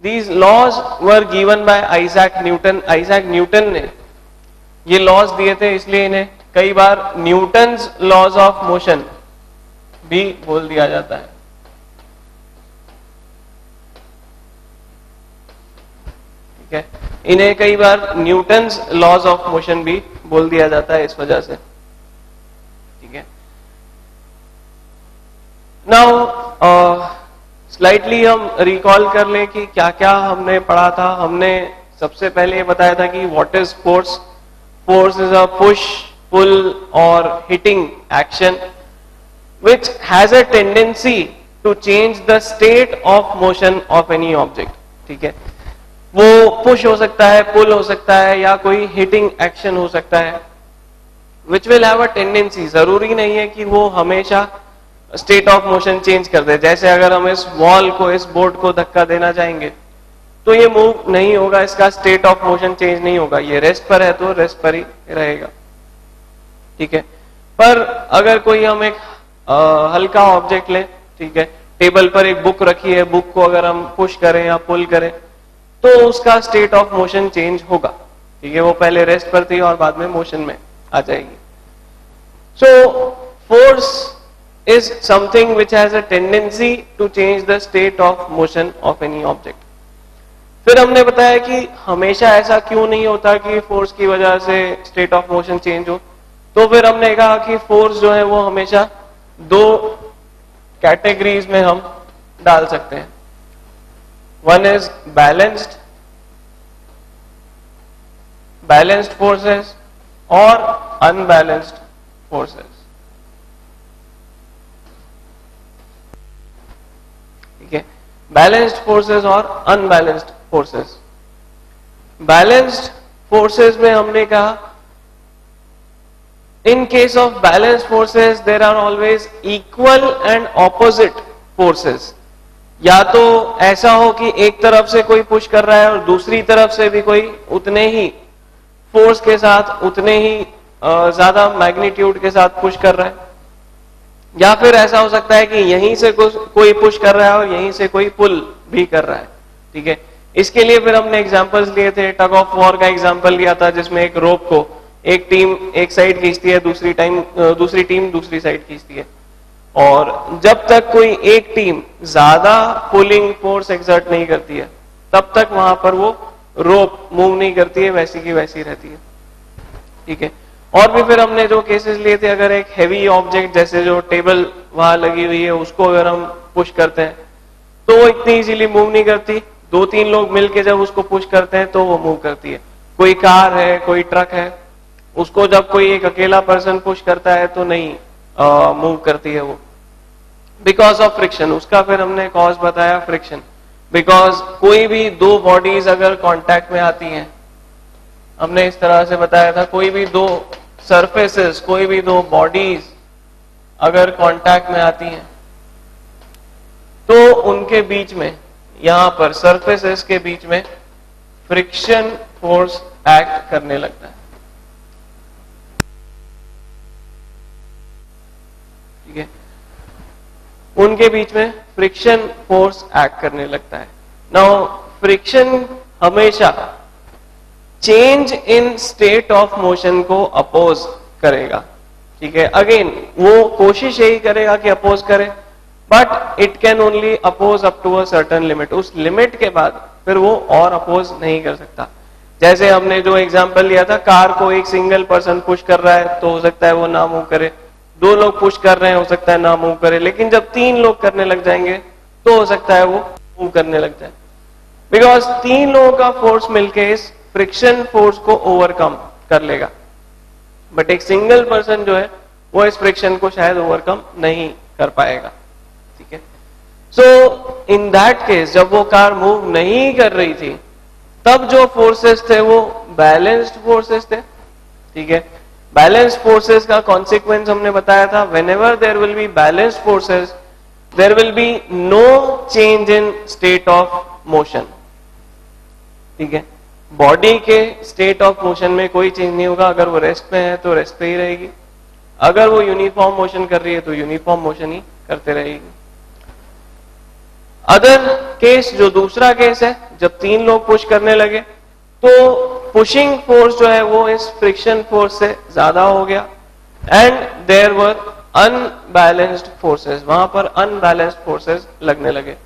These laws were given by Isaac Newton. Isaac Newton ने ये laws दिए थे, इसलिए इन्हें कई बार न्यूटन्स लॉज ऑफ मोशन भी बोल दिया जाता है। ठीक है, इन्हें कई बार न्यूटन्स लॉज ऑफ मोशन भी बोल दिया जाता है इस वजह से। ठीक है, नाउ स्लाइटली हम रिकॉल कर लें कि क्या क्या हमने पढ़ा था। हमने सबसे पहले ये बताया था कि what is force. Force is a push, pull और hitting action which has a tendency to change the state of motion of any object। ठीक है, वो पुश हो सकता है, पुल हो सकता है, या कोई हिटिंग एक्शन हो सकता है, which will have a tendency। जरूरी नहीं है कि वो हमेशा स्टेट ऑफ मोशन चेंज कर दे। जैसे अगर हम इस वॉल को, इस बोर्ड को धक्का देना चाहेंगे तो ये मूव नहीं होगा, इसका स्टेट ऑफ मोशन चेंज नहीं होगा, ये रेस्ट पर है तो रेस्ट पर ही रहेगा। ठीक है, पर अगर कोई हम एक हल्का ऑब्जेक्ट लें, ठीक है, टेबल पर एक बुक रखी है, बुक को अगर हम पुश करें या पुल करें तो उसका स्टेट ऑफ मोशन चेंज होगा। ठीक है, वो पहले रेस्ट पर थी और बाद में मोशन में आ जाएगी। So force is something which has a tendency to change the state of motion of any object। फिर हमने बताया कि हमेशा ऐसा क्यों नहीं होता कि फोर्स की वजह से स्टेट ऑफ मोशन चेंज हो। तो फिर हमने कहा कि फोर्स जो है वो हमेशा दो कैटेगरीज में हम डाल सकते हैं। वन इज बैलेंस्ड फोर्सेस और अनबैलेंस्ड फोर्सेस। ठीक है, बैलेंस्ड फोर्सेस और अनबैलेंस्ड फोर्सेस। बैलेंस्ड फोर्सेस में हमने कहा in case of balanced forces there are always equal and opposite forces. या तो ऐसा हो कि एक तरफ से कोई पुश कर रहा है और दूसरी तरफ से भी कोई उतने ही फोर्स के साथ, उतने ही ज्यादा मैग्नीट्यूड के साथ पुश कर रहा है, या फिर ऐसा हो सकता है कि यहीं से कोई पुश कर रहा है और यहीं से कोई पुल भी कर रहा है। ठीक है, इसके लिए फिर हमने एग्जांपल्स लिए थे। टग ऑफ वॉर का एग्जांपल लिया था जिसमें एक रोप को एक टीम एक साइड खींचती है, दूसरी टीम दूसरी साइड खींचती है, और जब तक कोई एक टीम ज्यादा पुलिंग फोर्स एक्सर्ट नहीं करती है तब तक वहां पर वो रोप मूव नहीं करती है, वैसी की वैसी रहती है। ठीक है, और भी फिर हमने जो केसेस लिए थे, अगर एक हैवी ऑब्जेक्ट जैसे जो टेबल वहां लगी हुई है उसको अगर हम पुश करते हैं तो वो इतनी इजीली मूव नहीं करती, दो तीन लोग मिलके जब उसको पुश करते हैं तो वो मूव करती है। कोई कार है, कोई ट्रक है, उसको जब कोई एक अकेला पर्सन पुश करता है तो नहीं मूव करती है वो, बिकॉज ऑफ फ्रिक्शन। उसका फिर हमने कॉज बताया फ्रिक्शन। बिकॉज कोई भी दो बॉडीज अगर कांटेक्ट में आती हैं, हमने इस तरह से बताया था, कोई भी दो सरफेसेस, कोई भी दो बॉडीज अगर कांटेक्ट में आती हैं तो उनके बीच में, यहां पर सरफेसेस के बीच में फ्रिक्शन फोर्स एक्ट करने लगता है। ठीक है, उनके बीच में फ्रिक्शन फोर्स एक्ट करने लगता है। नाउ फ्रिक्शन हमेशा change in state of motion को अपोज करेगा। ठीक है, अगेन वो कोशिश यही करेगा कि अपोज करे, but it can only oppose up to a certain limit. उस लिमिट के बाद फिर वो और अपोज नहीं कर सकता। जैसे हमने जो एग्जांपल लिया था, कार को एक सिंगल पर्सन पुश कर रहा है तो हो सकता है वो ना मूव करे, दो लोग पुश कर रहे हैं हो सकता है ना मूव करे, लेकिन जब तीन लोग करने लग जाएंगे तो हो सकता है वो मूव करने लग जाए, बिकॉज तीन लोगों का फोर्स मिलके इस फ्रिक्शन फोर्स को ओवरकम कर लेगा। बट एक सिंगल पर्सन जो है वो इस फ्रिक्शन को शायद ओवरकम नहीं कर पाएगा। ठीक है, सो इन दैट केस जब वो कार मूव नहीं कर रही थी तब जो फोर्सेस थे वो बैलेंस्ड फोर्सेस थे। ठीक है, बैलेंस्ड फोर्सेस का कॉन्सिक्वेंस हमने बताया था, whenever there will be balanced forces there will be no change in state of motion. ठीक है, बॉडी के स्टेट ऑफ मोशन में कोई चेंज नहीं होगा। अगर वो रेस्ट में है तो रेस्ट पे ही रहेगी, अगर वो यूनिफॉर्म मोशन कर रही है तो यूनिफॉर्म मोशन ही करते रहेगी। अदर केस, जो दूसरा केस है, जब 3 लोग पुश करने लगे तो पुशिंग फोर्स जो है वो इस फ्रिक्शन फोर्स से ज्यादा हो गया and there were unbalanced forces, वहां पर अनबैलेंस्ड फोर्सेस लगने लगे।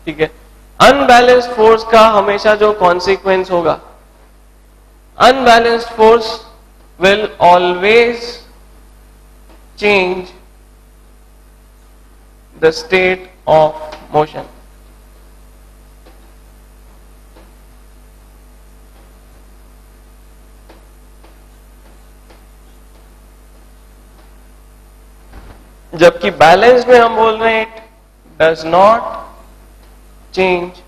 ठीक है, अनबैलेंस्ड फोर्स का हमेशा जो कॉन्सिक्वेंस होगा, unbalanced force will always change the state of motion. जबकि बैलेंस में हम बोल रहे हैं it does not change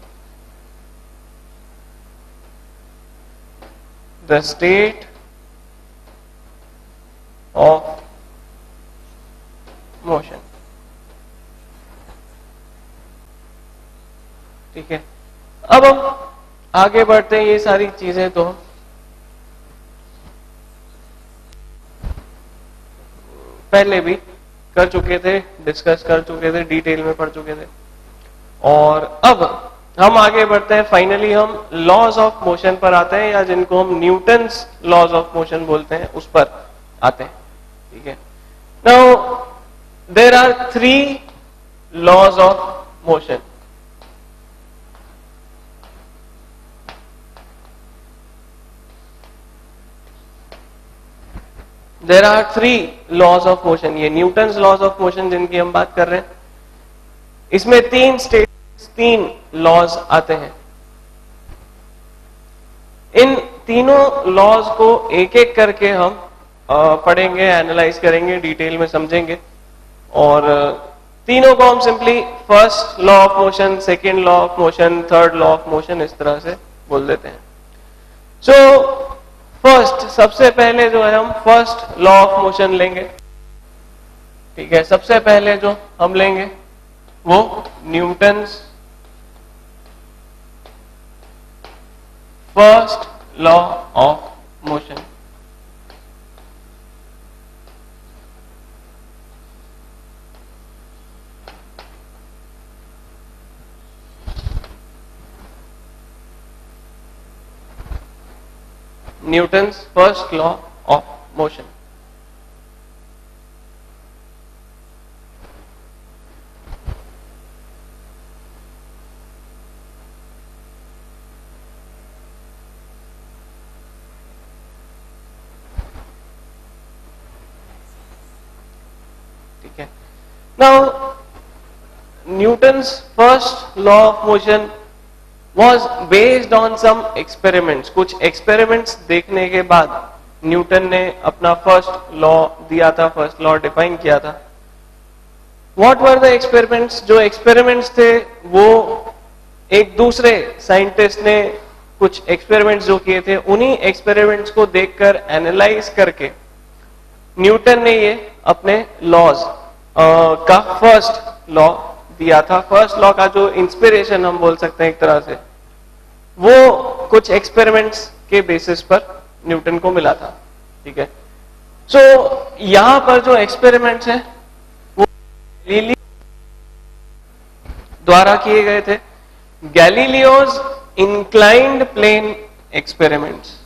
the state of motion. ठीक है, अब हम आगे बढ़ते हैं। ये सारी चीजें तो हम पहले भी कर चुके थे, डिस्कस कर चुके थे, डिटेल में पढ़ चुके थे। और अब हम आगे बढ़ते हैं, फाइनली हम लॉज ऑफ मोशन पर आते हैं, या जिनको हम न्यूटन्स लॉज ऑफ मोशन बोलते हैं उस पर आते हैं। ठीक है, now there are 3 laws of motion. There are 3 laws of motion. ये न्यूटन्स लॉज ऑफ मोशन जिनकी हम बात कर रहे हैं, इसमें 3 लॉज आते हैं। इन तीनों लॉज को एक एक करके हम पढ़ेंगे, एनालाइज करेंगे, डिटेल में समझेंगे। और तीनों को हम simply first law of motion, second law of motion, third law of motion इस तरह से बोल देते हैं। सो फर्स्ट, सबसे पहले जो है हम फर्स्ट लॉ ऑफ मोशन लेंगे। ठीक है, सबसे पहले जो हम लेंगे वो Newton's first law of motion. Newton's first law of motion. ठीक है, now Newton's first law of motion was based on some experiments। कुछ एक्सपेरिमेंट्स देखने के बाद न्यूटन ने अपना फर्स्ट लॉ दिया था, फर्स्ट लॉ डिफाइन किया था। What were the experiments? जो एक्सपेरिमेंट्स थे वो एक दूसरे साइंटिस्ट ने कुछ एक्सपेरिमेंट्स जो किए थे, उन्हीं एक्सपेरिमेंट्स को देखकर एनालाइज करके न्यूटन ने ये अपने लॉज का फर्स्ट लॉ दिया था। फर्स्ट लॉ का जो इंस्पिरेशन हम बोल सकते हैं एक तरह से, वो कुछ एक्सपेरिमेंट्स के बेसिस पर न्यूटन को मिला था। ठीक है, सो यहां पर जो एक्सपेरिमेंट्स हैं वो गैलीलियो द्वारा किए गए थे। Galileo's inclined plane experiments.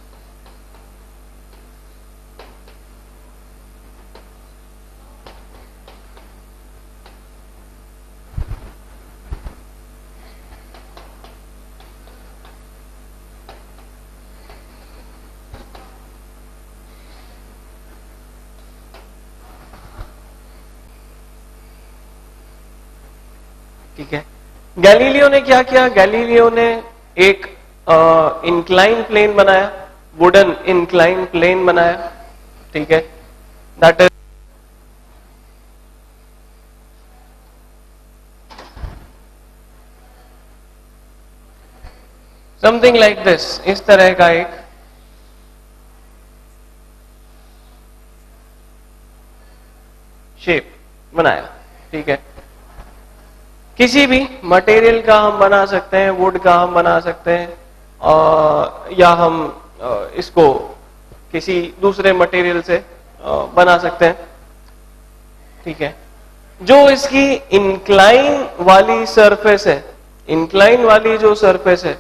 ठीक है, गैलीलियो ने क्या किया? गैलीलियो ने एक इंक्लाइन प्लेन बनाया, वुडन इंक्लाइन प्लेन बनाया। ठीक है, that is something like this, इस तरह का एक शेप बनाया। ठीक है, किसी भी मटेरियल का हम बना सकते हैं, वुड का हम बना सकते हैं, या हम इसको किसी दूसरे मटेरियल से बना सकते हैं। ठीक है, जो इसकी इंक्लाइन वाली सरफेस है इंक्लाइन वाली जो सरफेस है,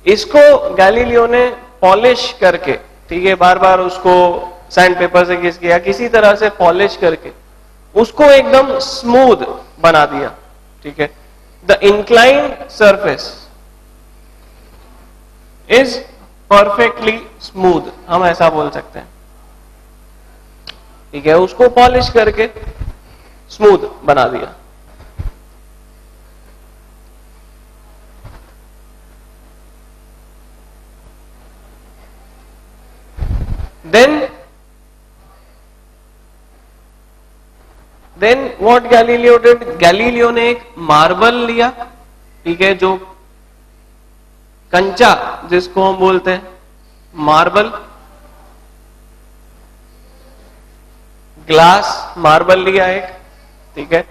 इसको गैलीलियो ने पॉलिश करके, ठीक है, बार बार उसको सैंड पेपर से घिस के या किसी तरह से पॉलिश करके उसको एकदम स्मूथ बना दिया, ठीक है। The inclined surface is perfectly smooth, हम ऐसा बोल सकते हैं, ठीक है। उसको पॉलिश करके स्मूथ बना दिया। Then what Galileo did, Galileo ने एक मार्बल लिया, ठीक है, जो कंचा जिसको हम बोलते हैं मार्बल, ग्लास मार्बल लिया एक, ठीक है।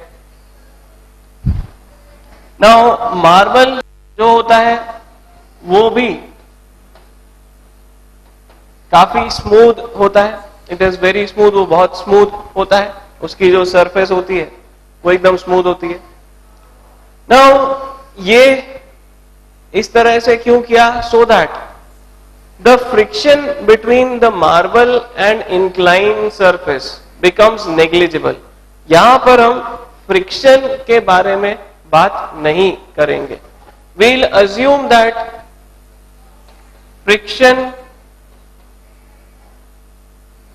नाउ मार्बल जो होता है वो भी काफी स्मूथ होता है, इट इज वेरी स्मूथ, वो बहुत स्मूथ होता है, उसकी जो सरफेस होती है वो एकदम स्मूथ होती है। नाउ ये इस तरह से क्यों किया? So that the friction between the marble and incline surface becomes negligible. यहां पर हम फ्रिक्शन के बारे में बात नहीं करेंगे। वील अज्यूम दैट फ्रिक्शन,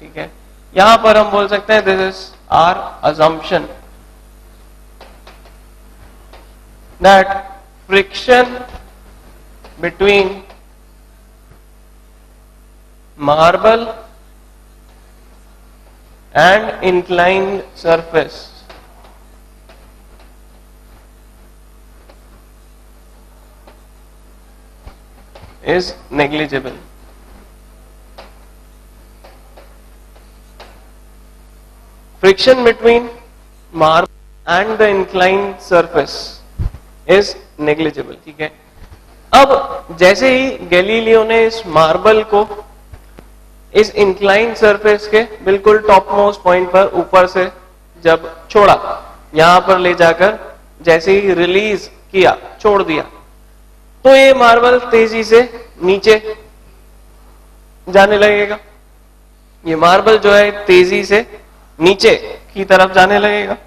ठीक है, यहां पर हम बोल सकते हैं this is our assumption that friction between marble and inclined surface is negligible. Friction between marble and the inclined surface is negligible, ठीक है। अब जैसे ही गैलीलियो ने इस मार्बल को इस इंक्लाइन सरफेस के बिल्कुल टॉप मोस्ट पॉइंट पर ऊपर से जब छोड़ा, यहां पर ले जाकर जैसे ही रिलीज किया, छोड़ दिया, तो ये मार्बल तेजी से नीचे जाने लगेगा। ये मार्बल जो है तेजी से नीचे की तरफ जाने लगेगा।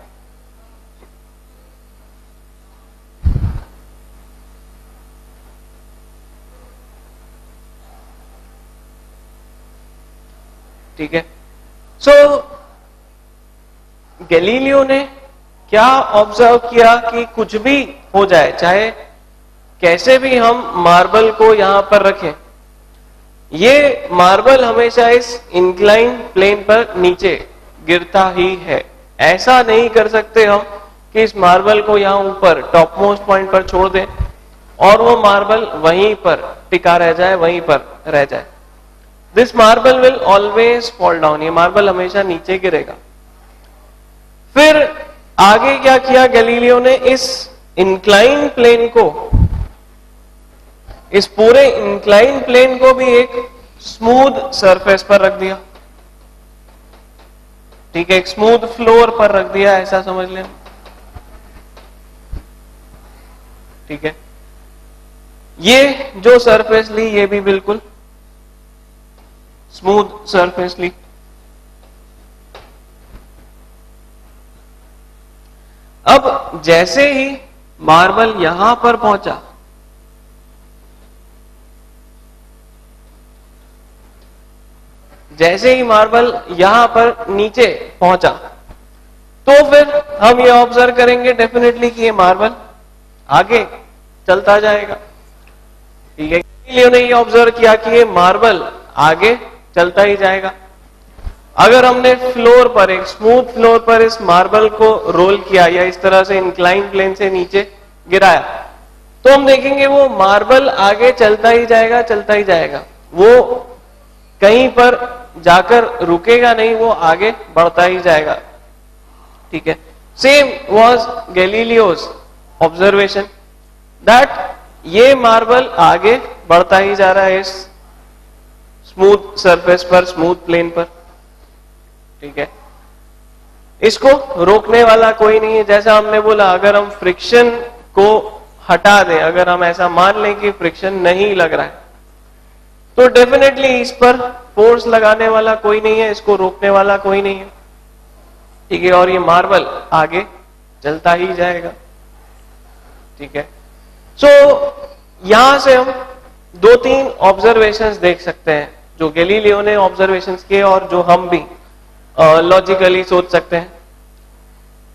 ठीक है। सो गैलीलियो ने क्या ऑब्जर्व किया कि कुछ भी हो जाए, चाहे कैसे भी हम मार्बल को यहां पर रखें, ये मार्बल हमेशा इस इंक्लाइन प्लेन पर नीचे गिरता ही है। ऐसा नहीं कर सकते हम कि इस मार्बल को यहां ऊपर टॉप मोस्ट पॉइंट पर छोड़ दें और वो मार्बल वहीं पर टिका रह जाए, वहीं पर रह जाए। This marble will always fall down, ये मार्बल हमेशा नीचे गिरेगा। फिर आगे क्या किया गैलीलियो ने? इस इंक्लाइन प्लेन को, इस पूरे इंक्लाइन प्लेन को भी एक स्मूथ सरफेस पर रख दिया, ठीक है, एक स्मूथ फ्लोर पर रख दिया, ऐसा समझ लें, ठीक है। ये जो सरफेस ली, ये भी बिल्कुल स्मूथ सरफेस ली। अब जैसे ही मार्बल यहां पर पहुंचा, जैसे ही मार्बल यहां पर नीचे पहुंचा, तो फिर हम ये ऑब्जर्व करेंगे डेफिनेटली कि ये मार्बल आगे चलता जाएगा, ठीक है। गैलीलियो ने ये ऑब्जर्व किया कि ये मार्बल आगे चलता ही जाएगा। अगर हमने फ्लोर पर, एक स्मूथ फ्लोर पर इस मार्बल को रोल किया या इस तरह से इंक्लाइन प्लेन से नीचे गिराया, तो हम देखेंगे वो मार्बल आगे चलता ही जाएगा, चलता ही जाएगा, वो कहीं पर जाकर रुकेगा नहीं, वो आगे बढ़ता ही जाएगा, ठीक है। Same was Galileo's observation that ये मार्बल आगे बढ़ता ही जा रहा है इस स्मूथ सरफेस पर, स्मूथ प्लेन पर, ठीक है। इसको रोकने वाला कोई नहीं है। जैसा हमने बोला, अगर हम फ्रिक्शन को हटा दें, अगर हम ऐसा मान लें कि फ्रिक्शन नहीं लग रहा है, तो डेफिनेटली इस पर फोर्स लगाने वाला कोई नहीं है, इसको रोकने वाला कोई नहीं है, ठीक है, और ये मार्बल आगे चलता ही जाएगा, ठीक है। सो यहां से हम दो तीन ऑब्जर्वेशंस देख सकते हैं, जो गैलीलियो ने ऑब्जर्वेशंस किए और जो हम भी लॉजिकली सोच सकते हैं।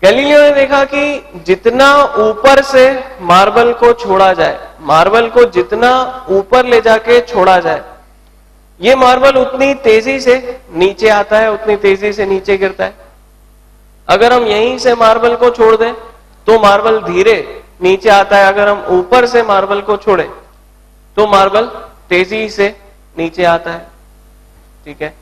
गैलीलियो ने देखा कि जितना ऊपर से मार्बल को छोड़ा जाए, मार्बल को जितना ऊपर ले जाके छोड़ा जाए, ये मार्बल उतनी तेजी से नीचे आता है, उतनी तेजी से नीचे गिरता है। अगर हम यहीं से मार्बल को छोड़ दें तो मार्बल धीरे नीचे आता है, अगर हम ऊपर से मार्बल को छोड़ें तो मार्बल तेजी से नीचे आता है, ठीक है।